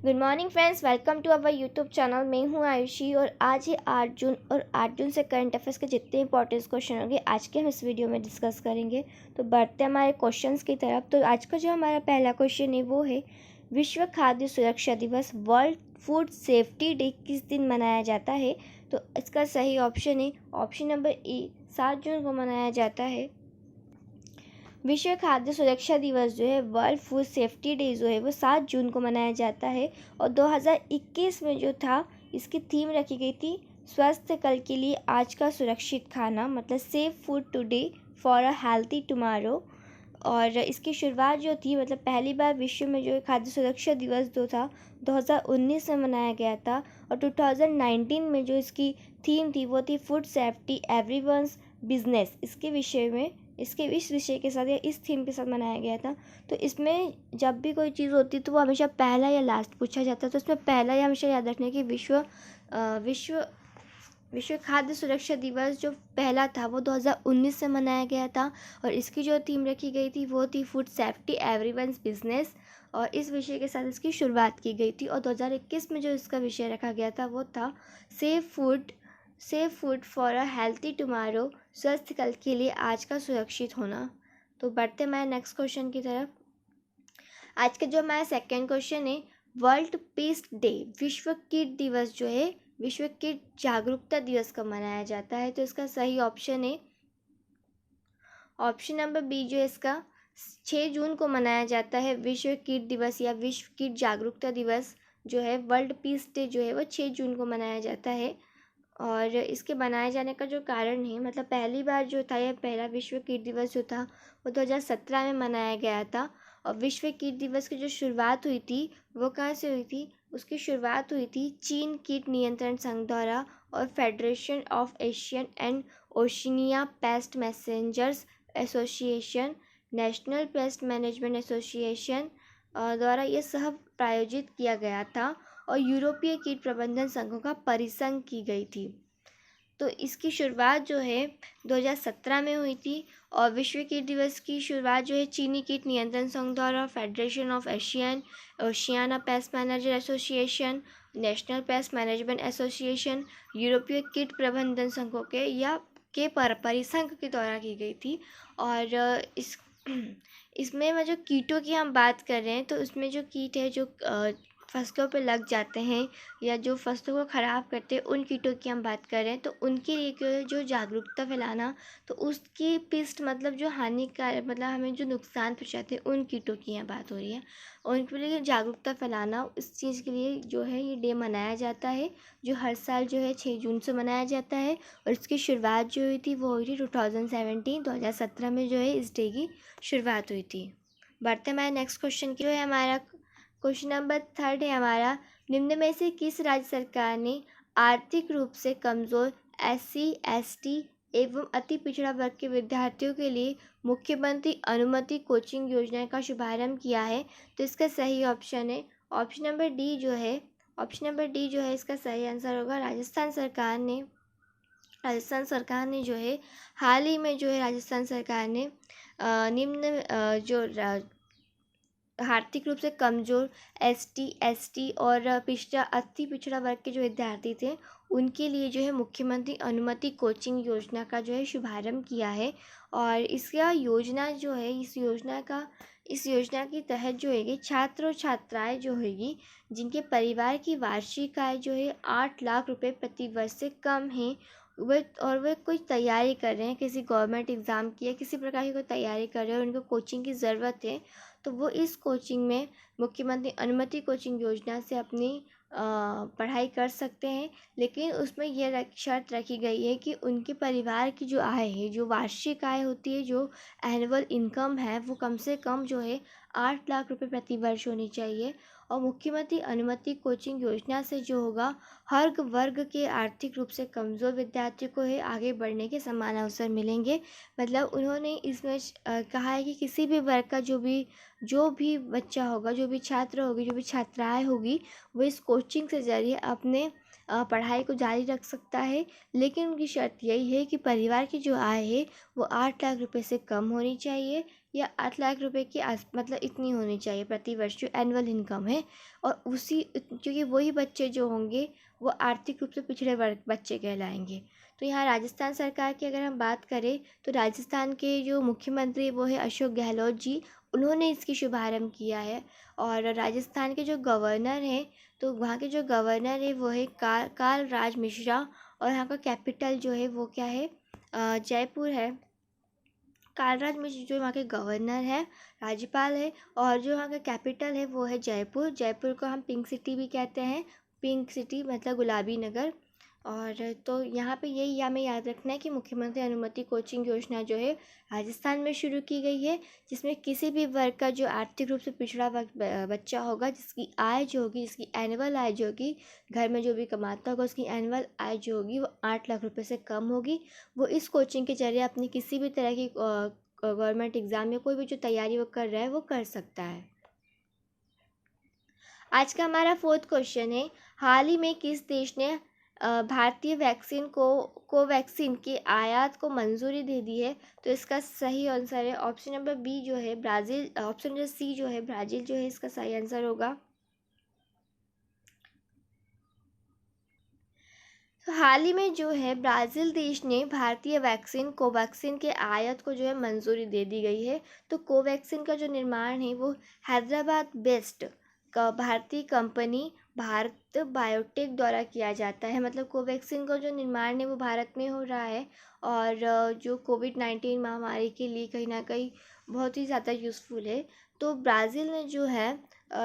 Good morning friends, welcome to our YouTube channel. मैं हूं आयुषी और आज है 8 जून और 8 जून से करंट अफेयर्स के जितने इंपॉर्टेंट क्वेश्चन होंगे आज के हम इस वीडियो में डिस्कस करेंगे। तो बढ़ते हैं हमारे क्वेश्चंस की तरफ। तो आज का जो हमारा पहला क्वेश्चन है वो है विश्व खाद्य सुरक्षा दिवस वर्ल्ड फूड सेफ्टी डे किस दिन मनाया जाता है। तो इसका सही ऑप्शन है ऑप्शन नंबर ए, 7 जून को मनाया जाता है। विश्व खाद्य सुरक्षा दिवस जो है वर्ल्ड फूड सेफ्टी डे जो है वो 7 जून को मनाया जाता है। और 2021 में जो था इसकी थीम रखी गई थी स्वस्थ कल के लिए आज का सुरक्षित खाना, मतलब safe food today for a healthy tomorrow. और इसकी शुरुआत जो थी, मतलब पहली बार विश्व में जो खाद्य सुरक्षा दिवस जो था 2019 में मनाया गया था। और 2019 में जो इसकी थीम थी वो थी फूड सेफ्टी एवरीवन्स बिजनेस। इस विषय के साथ या इस थीम के साथ मनाया गया था। तो इसमें जब भी कोई चीज़ होती है तो वो हमेशा पहला या लास्ट पूछा जाता है। तो इसमें पहला या हमेशा याद रखने की विश्व खाद्य सुरक्षा दिवस जो पहला था वो 2019 से मनाया गया था। और इसकी जो थीम रखी गई थी वो थी फूड सेफ्टी एवरीवन्स बिजनेस। और इस विषय के साथ इसकी शुरुआत की गई थी। और 2021 में जो इसका विषय रखा गया था वो था safe food for a healthy tomorrow, स्वस्थ कल के लिए आज का सुरक्षित होना। तो बढ़ते मैं नेक्स्ट क्वेश्चन की तरफ। आज का जो हमारा सेकंड क्वेश्चन है वर्ल्ड पीस डे, विश्व कीट दिवस जो है विश्व कीट जागरूकता दिवस कब मनाया जाता है। तो इसका सही ऑप्शन है ऑप्शन नंबर बी, जो है इसका 6 जून को मनाया जाता है। विश्व कीट दिवस या विश्व कीट जागरूकता दिवस जो है वर्ल्ड पीस डे जो है वो 6 जून को मनाया जाता है। और इसके बनाए जाने का जो कारण है, मतलब पहली बार जो था यह पहला विश्व कीट दिवस जो था वो 2017 में मनाया गया था। और विश्व कीट दिवस की जो शुरुआत हुई थी वो कहाँ से हुई थी, उसकी शुरुआत हुई थी चीन कीट नियंत्रण संघ द्वारा और federation of Asian and Oceania paste messengers association, national pest management association द्वारा ये सह प्रायोजित किया गया था। और यूरोपीय कीट प्रबंधन संघों का परिसंघ की गई थी। तो इसकी शुरुआत जो है 2017 में हुई थी। और विश्व कीट दिवस की शुरुआत जो है चीनी कीट नियंत्रण संघ द्वारा federation of Asian Oceania paste manager association, national pest management association, यूरोपीय कीट प्रबंधन संघों के परिसंघ के द्वारा की गई थी। और इसमें मैं जो कीटों की हम बात कर रहे हैं तो उसमें जो कीट है जो फसलों पे लग जाते हैं या जो फसलों को ख़राब करते हैं उन कीटों की हम बात कर रहे हैं। तो उनके लिए जो जागरूकता फैलाना, तो उसकी पिस्ट मतलब जो हानिकारक, मतलब हमें जो नुकसान पहुँचाते हैं उन कीटों की यहाँ बात हो रही है। और उनके लिए जागरूकता फैलाना, इस चीज़ के लिए जो है ये डे मनाया जाता है, जो हर साल जो है 6 जून से मनाया जाता है। और इसकी शुरुआत जो हुई थी वो हुई थी 2017 में जो है इस डे की शुरुआत हुई थी। बढ़ते हमारे नेक्स्ट क्वेश्चन की, जो है हमारा क्वेश्चन नंबर 3 है हमारा, निम्न में से किस राज्य सरकार ने आर्थिक रूप से कमज़ोर SC ST एवं अति पिछड़ा वर्ग के विद्यार्थियों के लिए मुख्यमंत्री अनुमति कोचिंग योजना का शुभारंभ किया है। तो इसका सही ऑप्शन है ऑप्शन नंबर डी जो है इसका सही आंसर होगा। राजस्थान सरकार ने जो है हाल ही में जो है राजस्थान सरकार ने निम्न जो आर्थिक रूप से कमज़ोर ST ST और अति पिछड़ा वर्ग के जो विद्यार्थी थे उनके लिए जो है मुख्यमंत्री अनुमति कोचिंग योजना का जो है शुभारंभ किया है। और इसका योजना जो है इस योजना के तहत जो है छात्र और छात्राएं जो होगी जिनके परिवार की वार्षिक आय जो है 8 लाख रुपए प्रति वर्ष से कम है, वे कोई तैयारी कर रहे हैं किसी गवर्नमेंट एग्ज़ाम की या किसी प्रकार की कोई तैयारी कर रहे हैं और उनको कोचिंग की ज़रूरत है, तो वो इस कोचिंग में मुख्यमंत्री अनुमति कोचिंग योजना से अपनी पढ़ाई कर सकते हैं। लेकिन उसमें यह शर्त रखी गई है कि उनके परिवार की जो आय है, जो वार्षिक आय होती है, जो एनुअल इनकम है, वो कम से कम जो है 8 लाख रुपए प्रति वर्ष होनी चाहिए। और मुख्यमंत्री अनुमति कोचिंग योजना से जो होगा हर वर्ग के आर्थिक रूप से कमज़ोर विद्यार्थियों को है आगे बढ़ने के समान अवसर मिलेंगे। मतलब उन्होंने इसमें कहा है कि किसी भी वर्ग का जो भी बच्चा होगा, जो भी छात्र होगी, जो भी छात्राएं होगी, वो इस कोचिंग से ज़रिए अपने पढ़ाई को जारी रख सकता है। लेकिन उनकी शर्त यही है कि परिवार की जो आय है वो 8 लाख रुपए से कम होनी चाहिए या 8 लाख रुपए की मतलब इतनी होनी चाहिए प्रति वर्ष जो एनुअल इनकम है। और उसी क्योंकि वही बच्चे जो होंगे वो आर्थिक रूप से पिछड़े वर्ग बच्चे कहलाएंगे। तो यहाँ राजस्थान सरकार की अगर हम बात करें तो राजस्थान के जो मुख्यमंत्री वो है अशोक गहलोत जी, उन्होंने इसकी शुभारंभ किया है। और राजस्थान के जो गवर्नर हैं, तो वहाँ के जो गवर्नर है वो है कालराज मिश्रा। और यहाँ का कैपिटल जो है वो क्या है, जयपुर है। कालराज मिश्र जो वहाँ के गवर्नर है, राज्यपाल है, और जो वहाँ का कैपिटल है वो है जयपुर। जयपुर को हम पिंक सिटी भी कहते हैं, पिंक सिटी मतलब गुलाबी नगर। और तो यहाँ पे यही हमें याद रखना है कि मुख्यमंत्री अनुमति कोचिंग योजना जो है राजस्थान में शुरू की गई है, जिसमें किसी भी वर्ग का जो आर्थिक रूप से पिछड़ा बच्चा होगा, जिसकी आय जो होगी, जिसकी एनुअल आय जो होगी, घर में जो भी कमाता होगा उसकी एनुअल आय जो होगी वो 8 लाख रुपए से कम होगी, वो इस कोचिंग के जरिए अपनी किसी भी तरह की गवर्नमेंट एग्ज़ाम या कोई भी जो तैयारी वो कर रहा है वो कर सकता है। आज का हमारा 4th क्वेश्चन है, हाल ही में किस देश ने भारतीय वैक्सीन कोवैक्सीन के आयात को मंजूरी दे दी है? तो इसका सही आंसर है ऑप्शन नंबर बी जो है ब्राज़ील, ऑप्शन नंबर सी जो है ब्राज़ील जो है इसका सही आंसर होगा। तो हाल ही में जो है ब्राज़ील देश ने भारतीय वैक्सीन कोवैक्सीन के आयात को जो है मंजूरी दे दी गई है। तो कोवैक्सीन का जो निर्माण है वो हैदराबाद बेस्ड का भारतीय कंपनी भारत बायोटेक द्वारा किया जाता है। मतलब कोवैक्सीन का जो निर्माण है वो भारत में हो रहा है। और जो कोविड-19 महामारी के लिए कहीं ना कहीं बहुत ही ज़्यादा यूज़फुल है। तो ब्राज़ील ने जो है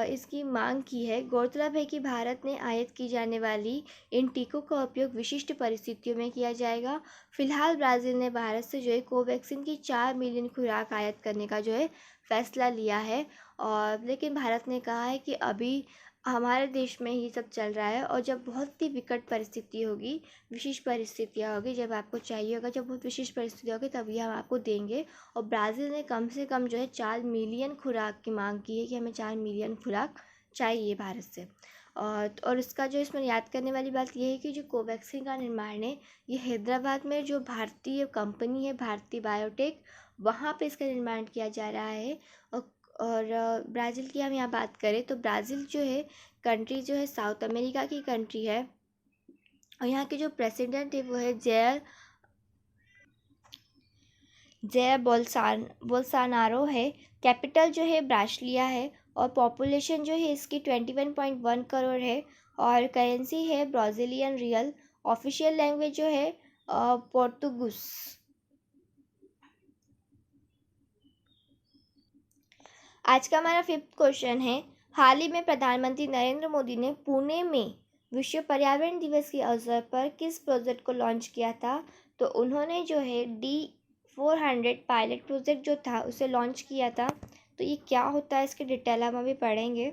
इसकी मांग की है। गौरतलब है कि भारत ने आयात की जाने वाली इन टीकों का उपयोग विशिष्ट परिस्थितियों में किया जाएगा। फिलहाल ब्राज़ील ने भारत से जो है कोवैक्सीन की 4 मिलियन खुराक आयात करने का जो है फैसला लिया है। और लेकिन भारत ने कहा है कि अभी हमारे देश में ये सब चल रहा है, और जब बहुत ही विकट परिस्थिति होगी, विशेष परिस्थितियाँ होगी, जब आपको चाहिए होगा, जब बहुत विशेष परिस्थिति होगी तभी हम आपको देंगे। और ब्राज़ील ने कम से कम जो है 4 मिलियन खुराक की मांग की है कि हमें 4 मिलियन खुराक चाहिए भारत से। और इसका जो इसमें याद करने वाली बात यह है कि जो कोवैक्सीन का निर्माण है ये हैदराबाद में जो भारतीय कंपनी है भारतीय बायोटेक, वहाँ पे इसका निर्माण किया जा रहा है। और ब्राज़ील की हम यहाँ बात करें तो ब्राज़ील जो है कंट्री जो है साउथ अमेरिका की कंट्री है। और यहाँ के जो प्रेसिडेंट है वो है जय बोल्सोनारो है। कैपिटल जो है ब्रासिलिया है। और पॉपुलेशन जो है इसकी 21.1 करोड़ है। और करेंसी है ब्राज़ीलियन रियल। ऑफिशियल लैंग्वेज जो है पोर्तुगीज। आज का हमारा 5th क्वेश्चन है, हाल ही में प्रधानमंत्री नरेंद्र मोदी ने पुणे में विश्व पर्यावरण दिवस के अवसर पर किस प्रोजेक्ट को लॉन्च किया था? तो उन्होंने जो है D400 पायलट प्रोजेक्ट जो था उसे लॉन्च किया था। तो ये क्या होता है इसके डिटेल हम अभी पढ़ेंगे।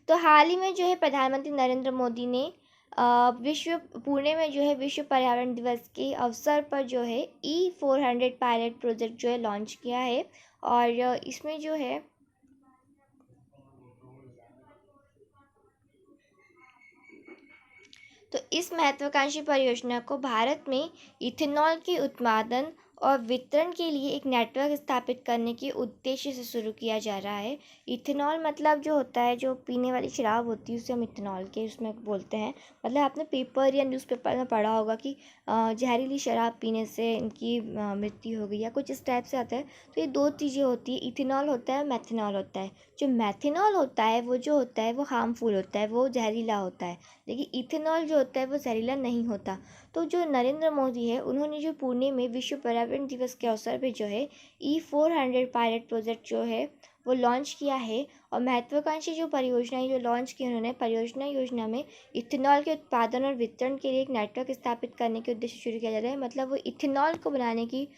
तो हाल ही में जो है प्रधानमंत्री नरेंद्र मोदी ने पुणे में जो है विश्व पर्यावरण दिवस के अवसर पर जो है E400 पायलट प्रोजेक्ट जो है लॉन्च किया है। और इसमें जो है तो इस महत्वाकांक्षी परियोजना को भारत में इथेनॉल के उत्पादन और वितरण के लिए एक नेटवर्क स्थापित करने के उद्देश्य से शुरू किया जा रहा है। इथेनॉल मतलब जो होता है, जो पीने वाली शराब होती है उसे हम इथेनॉल के उसमें बोलते हैं। मतलब आपने पेपर या न्यूज़पेपर में पढ़ा होगा कि जहरीली शराब पीने से इनकी मृत्यु हो गई या कुछ इस टाइप से आता है। तो ये 2 चीज़ें होती है, इथेनॉल होता है, मैथेनॉल होता है। जो मैथेनॉल होता है वो जो होता है वो हार्मफुल होता है, वो जहरीला होता है। लेकिन इथेनॉल जो होता है वो जहरीला नहीं होता। तो जो नरेंद्र मोदी है उन्होंने जो पुणे में विश्व पर्यावरण दिवस के अवसर पर जो है E400 पायलट प्रोजेक्ट जो है वो लॉन्च किया है। और महत्वाकांक्षी जो परियोजना जो लॉन्च की उन्होंने योजना में इथेनॉल के उत्पादन और वितरण के लिए एक नेटवर्क स्थापित करने के उद्देश्य शुरू किया जा रहा है। मतलब वो इथेनॉल को बनाने की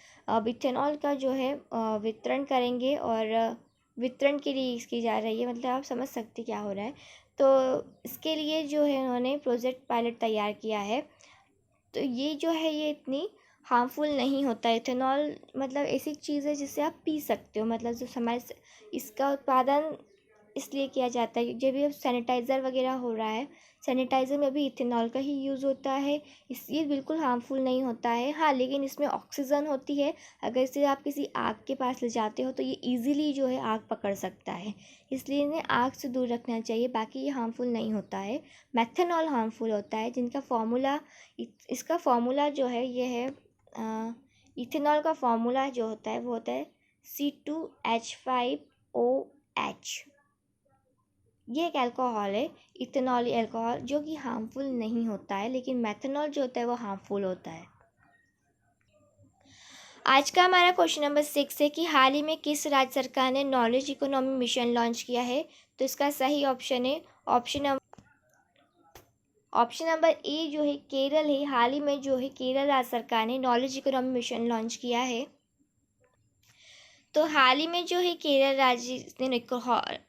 इथेनॉल का जो है वितरण करेंगे और वितरण के लिए इसकी जा रही है। मतलब आप समझ सकते क्या हो रहा है। तो इसके लिए जो है उन्होंने प्रोजेक्ट पायलट तैयार किया है। तो ये जो है ये इतनी हार्मफुल नहीं होता। इथेनॉल मतलब ऐसी चीज़ है जिसे आप पी सकते हो। मतलब जो हमारे इसका उत्पादन इसलिए किया जाता है जब भी सैनिटाइज़र वगैरह हो रहा है, सैनिटाइज़र में भी इथेनॉल का ही यूज़ होता है। ये बिल्कुल हार्मफुल नहीं होता है। हाँ, लेकिन इसमें ऑक्सीजन होती है। अगर इसे आप किसी आग के पास ले जाते हो तो ये ईज़िली जो है आग पकड़ सकता है, इसलिए इन्हें आग से दूर रखना चाहिए। बाकी ये हार्मफुल नहीं होता है। मेथनॉल हार्मफुल होता है, जिनका फार्मूला इसका फार्मूला जो है ये है इथेनॉल का फार्मूला जो होता है वो होता है C2H5OH। ये एक अल्कोहल है, इथेनॉल अल्कोहल, जो कि हार्मफुल नहीं होता है, लेकिन मेथनॉल जो होता है वो हार्मफुल होता है। आज का हमारा क्वेश्चन नंबर 6 है कि हाल ही में किस राज्य सरकार ने नॉलेज इकोनॉमी मिशन लॉन्च किया है? तो इसका सही ऑप्शन है ऑप्शन नंबर ए जो है केरल है। हाल ही में जो है केरल राज्य सरकार ने नॉलेज इकोनॉमी मिशन लॉन्च किया है। तो हाल ही में जो है केरल राज्य ने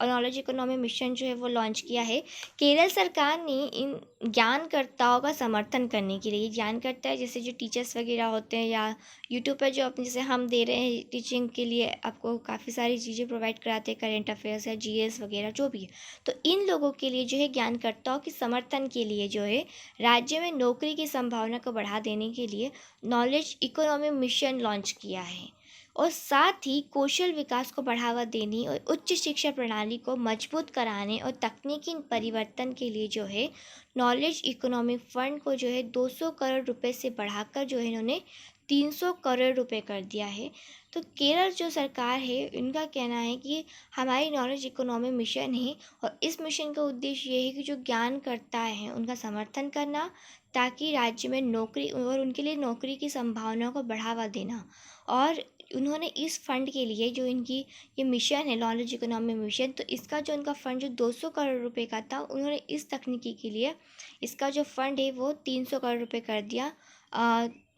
नॉलेज इकोनॉमी मिशन जो है वो लॉन्च किया है। केरल सरकार ने इन ज्ञानकर्ताओं का समर्थन करने के लिए, ज्ञानकर्ता है जैसे जो टीचर्स वगैरह होते हैं या यूट्यूब पर जो अपने जैसे हम दे रहे हैं टीचिंग के लिए, आपको काफ़ी सारी चीज़ें प्रोवाइड कराते हैं, करेंट अफेयर्स या जीएस वगैरह जो भी है। तो इन लोगों के लिए जो है ज्ञानकर्ताओं के समर्थन के लिए जो है राज्य में नौकरी की संभावना को बढ़ा देने के लिए नॉलेज इकोनॉमी मिशन लॉन्च किया है। और साथ ही कौशल विकास को बढ़ावा देने और उच्च शिक्षा प्रणाली को मजबूत कराने और तकनीकी परिवर्तन के लिए जो है नॉलेज इकोनॉमी फंड को जो है 200 करोड़ रुपए से बढ़ाकर जो है इन्होंने 300 करोड़ रुपए कर दिया है। तो केरल जो सरकार है इनका कहना है कि हमारी नॉलेज इकोनॉमी मिशन है और इस मिशन का उद्देश्य ये है कि जो ज्ञानकर्ता हैं उनका समर्थन करना, ताकि राज्य में नौकरी और उनके लिए नौकरी की संभावनाओं को बढ़ावा देना। और उन्होंने इस फंड के लिए जो इनकी ये मिशन है नॉलेज इकोनॉमी मिशन, तो इसका जो उनका फ़ंड जो 200 करोड़ रुपए का था, उन्होंने इस तकनीकी के लिए इसका जो फ़ंड है वो 300 करोड़ रुपए कर दिया।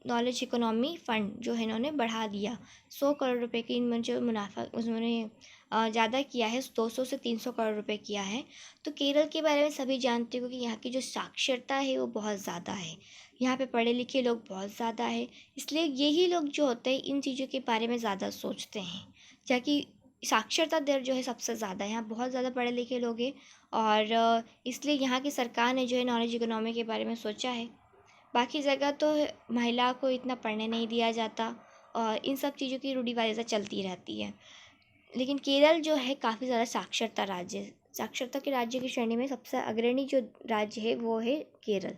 नॉलेज इकोनॉमी फ़ंड जो है इन्होंने बढ़ा दिया, 100 करोड़ रुपए की इनमें जो मुनाफा उन्होंने ज़्यादा किया है, 200 से 300 करोड़ रुपए किया है। तो केरल के बारे में सभी जानते हो कि यहाँ की जो साक्षरता है वो बहुत ज़्यादा है, यहाँ पे पढ़े लिखे लोग बहुत ज़्यादा है, इसलिए यही लोग जो होते हैं इन चीज़ों के बारे में ज़्यादा सोचते हैं। जबकि साक्षरता दर जो है सबसे ज़्यादा है, यहाँ बहुत ज़्यादा पढ़े लिखे लोग हैं और इसलिए यहाँ की सरकार ने जो है नॉलेज इकोनॉमी के बारे में सोचा है। बाकी जगह तो महिला को इतना पढ़ने नहीं दिया जाता और इन सब चीज़ों की रूढ़िवादिता चलती रहती है। लेकिन केरल जो है काफ़ी ज़्यादा साक्षरता राज्य है। साक्षरता के राज्य की श्रेणी में सबसे अग्रणी जो राज्य है वो है केरल।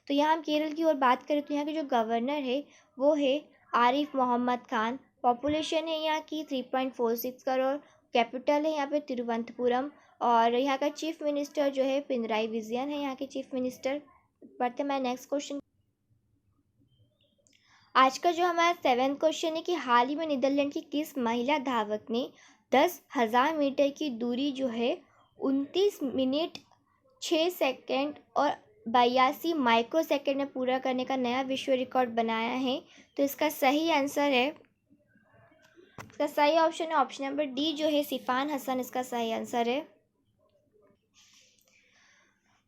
तो यहाँ हम केरल की ओर बात करें तो यहाँ के जो गवर्नर है वो है आरिफ मोहम्मद खान। पॉपुलेशन है यहाँ की 3.46 करोड़। कैपिटल है यहाँ पे तिरुवनंतपुरम और यहाँ का चीफ मिनिस्टर जो है पिनराई विजयन है यहाँ के चीफ मिनिस्टर। बढ़ते मैं नेक्स्ट क्वेश्चन। आज का जो हमारा 7वां क्वेश्चन है कि हाल ही में नीदरलैंड की किस महिला धावक ने 10,000 मीटर की दूरी जो है 29 मिनट 6 सेकंड और 82 माइक्रो सेकंड में पूरा करने का नया विश्व रिकॉर्ड बनाया है? तो इसका सही आंसर है, इसका सही ऑप्शन है ऑप्शन नंबर डी जो है सिफान हसन, इसका सही आंसर है।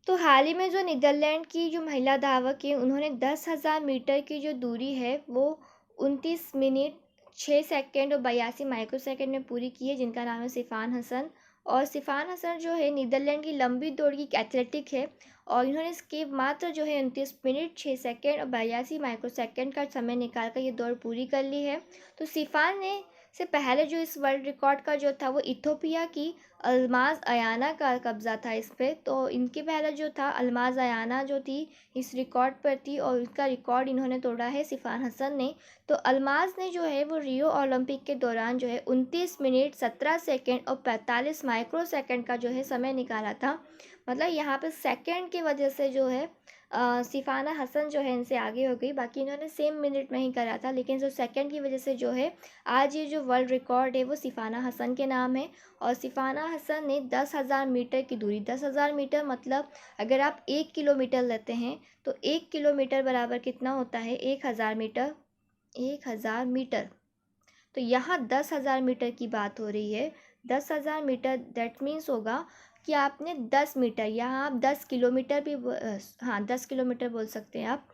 तो हाल ही में जो नीदरलैंड की जो महिला धावक है उन्होंने 10,000 मीटर की जो दूरी है वो 29 मिनट 6 सेकंड और 82 माइक्रो सेकंड में पूरी की है, जिनका नाम है सिफान हसन। और सिफान हसन जो है नीदरलैंड की लंबी दौड़ की एथलेटिक है और इन्होंने इसके मात्र जो है 29 मिनट 6 सेकंड और 82 माइक्रो सेकंड का समय निकाल कर ये दौड़ पूरी कर ली है। तो सिफान ने से पहले जो इस वर्ल्ड रिकॉर्ड का जो था वो इथोपिया की अल्माज अयाना का कब्ज़ा था इस पर। तो इनके पहले जो था अल्माज अयाना जो थी इस रिकॉर्ड पर थी और इसका रिकॉर्ड इन्होंने तोड़ा है सिफान हसन ने। तो अल्माज ने जो है वो रियो ओलंपिक के दौरान जो है 29 मिनट 17 सेकंड और 45 माइक्रो सेकंड का जो है समय निकाला था। मतलब यहाँ पे सेकंड की वजह से जो है सिफाना हसन जो है इनसे आगे हो गई। बाकी इन्होंने सेम मिनट में ही करा था, लेकिन जो सेकंड की वजह से जो है आज ये जो वर्ल्ड रिकॉर्ड है वो सिफाना हसन के नाम है। और सिफाना हसन ने 10,000 मीटर की दूरी, 10,000 मीटर मतलब अगर आप 1 किलोमीटर लेते हैं तो 1 किलोमीटर बराबर कितना होता है 1,000 मीटर। 1,000 मीटर, तो यहाँ 10,000 मीटर की बात हो रही है। 10,000 मीटर दैट मीन्स होगा कि आपने 10 मीटर, यहाँ आप 10 किलोमीटर भी हाँ 10 किलोमीटर बोल सकते हैं आप।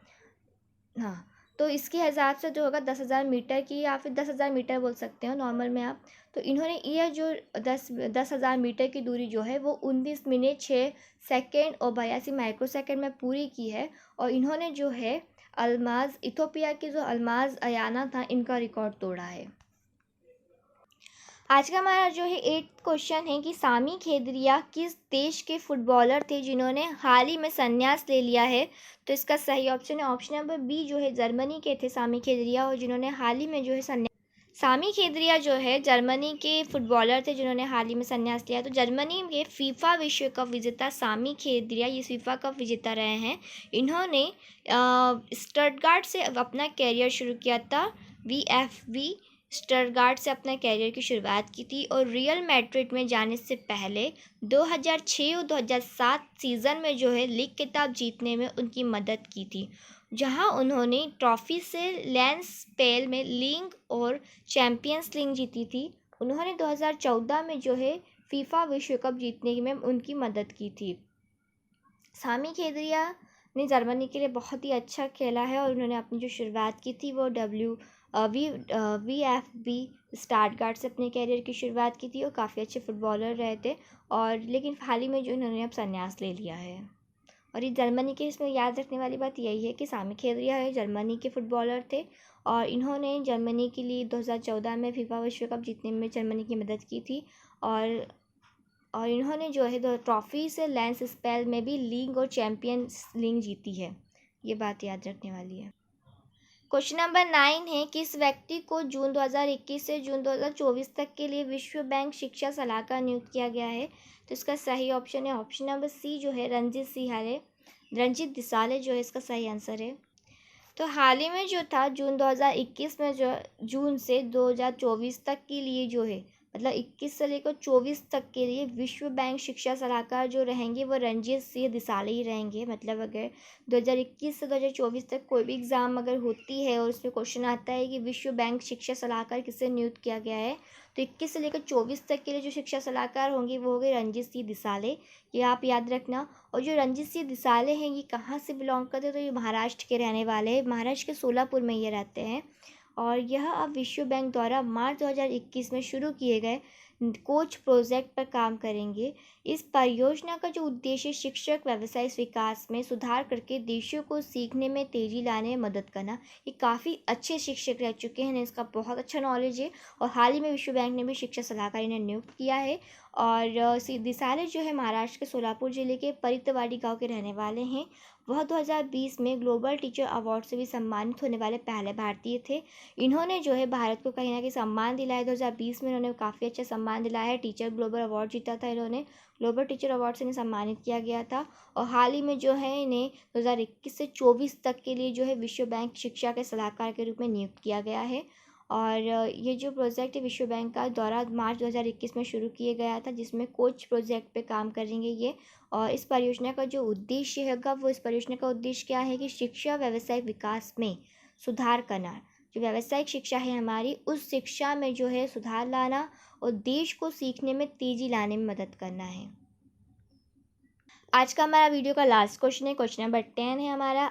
हाँ, तो इसके हिसाब से जो होगा 10,000 मीटर की, या फिर 10,000 मीटर बोल सकते हो नॉर्मल में आप। तो इन्होंने यह जो 10,000 मीटर की दूरी जो है वो 19 मिनट 6 सेकेंड और 82 माइक्रोसेकेंड में पूरी की है। और इन्होंने जो है अल्माज, इथोपिया की जो अल्माज अयाना था, इनका रिकॉर्ड तोड़ा है। आज का हमारा जो है 8th क्वेश्चन है कि सामी खेदरिया किस देश के फुटबॉलर थे जिन्होंने हाल ही में संन्यास ले लिया है। तो इसका सही ऑप्शन है ऑप्शन नंबर बी, जो है जर्मनी के थे सामी खेदरिया, और जिन्होंने हाल ही में जो है सामी खेदरिया जो है जर्मनी के फुटबॉलर थे जिन्होंने हाल ही में संन्यास लिया। तो जर्मनी के फीफा विश्व कप विजेता सामी खेदरिया ये फीफा कप विजेता रहे हैं। इन्होंने स्टटगार्ट से अपना कैरियर शुरू किया था। VfB स्टटगार्ट से अपना कैरियर की शुरुआत की थी और रियल मैड्रिड में जाने से पहले 2006 और 2007 सीज़न में जो है लीग खिताब जीतने में उनकी मदद की थी, जहां उन्होंने ट्रॉफी से लैंस स्पेल में लीग और चैम्पियंस लीग जीती थी। उन्होंने 2014 में जो है फीफा विश्व कप जीतने में उनकी मदद की थी। सामी खेदरिया ने जर्मनी के लिए बहुत ही अच्छा खेला है और उन्होंने अपनी जो शुरुआत की थी वो VfB स्टटगार्ट से अपने कैरियर की शुरुआत की थी और काफ़ी अच्छे फुटबॉलर रहे थे। और लेकिन हाल ही में जो इन्होंने अब संन्यास ले लिया है। और ये जर्मनी के, इसमें याद रखने वाली बात यही है कि सामी खेदरिया है जर्मनी के फुटबॉलर थे और इन्होंने जर्मनी के लिए 2014 में फीफा विश्व कप जीतने में जर्मनी की मदद की थी। और इन्होंने जो है ट्रॉफी से लैंस स्पेल में भी लीग और चैम्पियंस लीग जीती है। ये बात याद रखने वाली है। क्वेश्चन नंबर 9 है किस व्यक्ति को जून 2021 से जून 2024 तक के लिए विश्व बैंक शिक्षा सलाहकार नियुक्त किया गया है। तो इसका सही ऑप्शन है ऑप्शन नंबर सी, जो है रंजीत दिसाले जो है इसका सही आंसर है। तो हाल ही में जो था जून 2021 में जो जून से 2024 तक के लिए जो है, मतलब 21 से लेकर 24 तक के लिए विश्व बैंक शिक्षा सलाहकार जो रहेंगे वो रंजीत सिंह दिसाले ही रहेंगे। मतलब अगर 2021 से 2024 तक कोई भी एग्ज़ाम अगर होती है और उसमें क्वेश्चन आता है कि विश्व बैंक शिक्षा सलाहकार किसे नियुक्त किया गया है, तो 21 से लेकर 24 तक के लिए जो शिक्षा सलाहकार होंगे वो होंगे रंजीत सिंह दिसाले। ये आप याद रखना। और जो रंजीत सिंह दिसाले हैं ये कहाँ से बिलोंग करते हैं, तो ये महाराष्ट्र के रहने वाले हैं। महाराष्ट्र के सोलापुर में ये रहते हैं। और यह अब विश्व बैंक द्वारा मार्च 2021 में शुरू किए गए कोच प्रोजेक्ट पर काम करेंगे। इस परियोजना का जो उद्देश्य शिक्षक व्यावसायिक विकास में सुधार करके देशों को सीखने में तेज़ी लाने में मदद करना। ये काफ़ी अच्छे शिक्षक रह चुके हैं, इसका बहुत अच्छा नॉलेज है और हाल ही में विश्व बैंक ने भी शिक्षा सलाहकार इन्हें नियुक्त किया है। और दिसाले जो है महाराष्ट्र के सोलापुर जिले के परितवाड़ी गांव के रहने वाले हैं। वह 2020 में ग्लोबल टीचर अवार्ड से भी सम्मानित होने वाले पहले भारतीय थे। इन्होंने जो है भारत को कहीं ना कहीं सम्मान दिलाया। 2020 में इन्होंने काफ़ी अच्छा सम्मान दिलाया है। टीचर ग्लोबल अवार्ड जीता था इन्होंने, ग्लोबल टीचर अवार्ड से इन्हें सम्मानित किया गया था। और हाल ही में जो है इन्हें 2021 से 24 तक के लिए जो है विश्व बैंक शिक्षा के सलाहकार के रूप में नियुक्त किया गया है। और ये जो प्रोजेक्ट है विश्व बैंक का द्वारा मार्च 2021 में शुरू किया गया था, जिसमें कोच प्रोजेक्ट पे काम करेंगे ये। और इस परियोजना का जो उद्देश्य हैगा वो, इस परियोजना का उद्देश्य क्या है कि शिक्षा व्यावसायिक विकास में सुधार करना। जो व्यावसायिक शिक्षा है हमारी, उस शिक्षा में जो है सुधार लाना और देश को सीखने में तेज़ी लाने में मदद करना है। आज का हमारा वीडियो का लास्ट क्वेश्चन है, क्वेश्चन नंबर 10 है हमारा,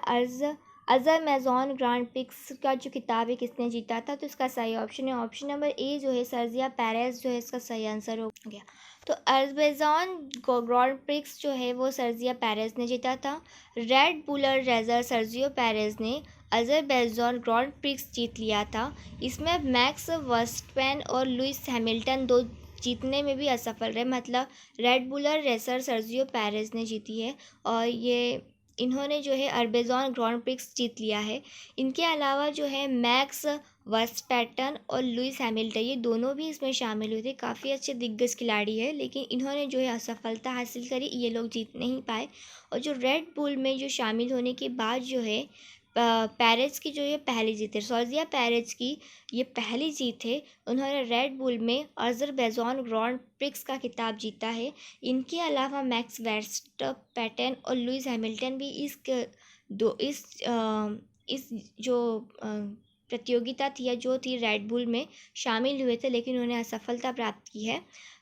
अज़रबैजान ग्रांड प्रिक्स का जो खिताब है किसने जीता था। तो इसका सही ऑप्शन है ऑप्शन नंबर ए, जो है सर्जिया पेरेज जो है इसका सही आंसर हो गया। तो अज़रबैजान ग्रांड प्रिक्स जो है वो सर्जिया पेरेज ने जीता था। Red Bull racer Sergio Perez ने अज़रबैजान ग्रांड प्रिक्स जीत लिया था। इसमें मैक्स वर्स्टैपेन और लुइस हैमिल्टन दो जीतने में भी असफल रहे। मतलब Red Bull racer Sergio Perez ने जीती है और इन्होंने जो है अज़रबैजान ग्रांड प्रिक्स जीत लिया है। इनके अलावा जो है मैक्स वर्स्टैपेन और लुइस हैमिल्टन ये दोनों भी इसमें शामिल हुए थे। काफ़ी अच्छे दिग्गज खिलाड़ी है, लेकिन इन्होंने जो है असफलता हासिल करी, ये लोग जीत नहीं पाए। और जो रेड बुल में जो शामिल होने के बाद जो है पेरेज की जो ये पहली जीत है, सर्जिया पेरेज की ये पहली जीत है। उन्होंने रेड बुल में अज़रबैजान ग्रांड प्रिक्स का खिताब जीता है। इनके अलावा मैक्स वर्स्टैपेन और लुइस हैमिल्टन भी इस जो प्रतियोगिता थी या जो थी रेड बुल में शामिल हुए थे, लेकिन उन्होंने असफलता प्राप्त की है।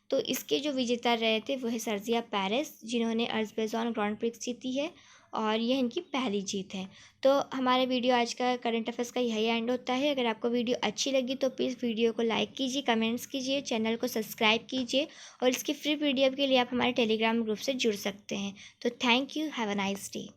तो इसके जो विजेता रहे थे वो है सर्जिया पेरेज, जिन्होंने अज़रबैजान ग्रांड प्रिक्स जीती है। और यह इनकी पहली जीत है। तो हमारे वीडियो आज का करंट अफेयर्स का यही एंड होता है। अगर आपको वीडियो अच्छी लगी तो प्लीज़ वीडियो को लाइक कीजिए, कमेंट्स कीजिए, चैनल को सब्सक्राइब कीजिए और इसकी फ्री पीडीएफ के लिए आप हमारे टेलीग्राम ग्रुप से जुड़ सकते हैं। तो thank you, have a nice day.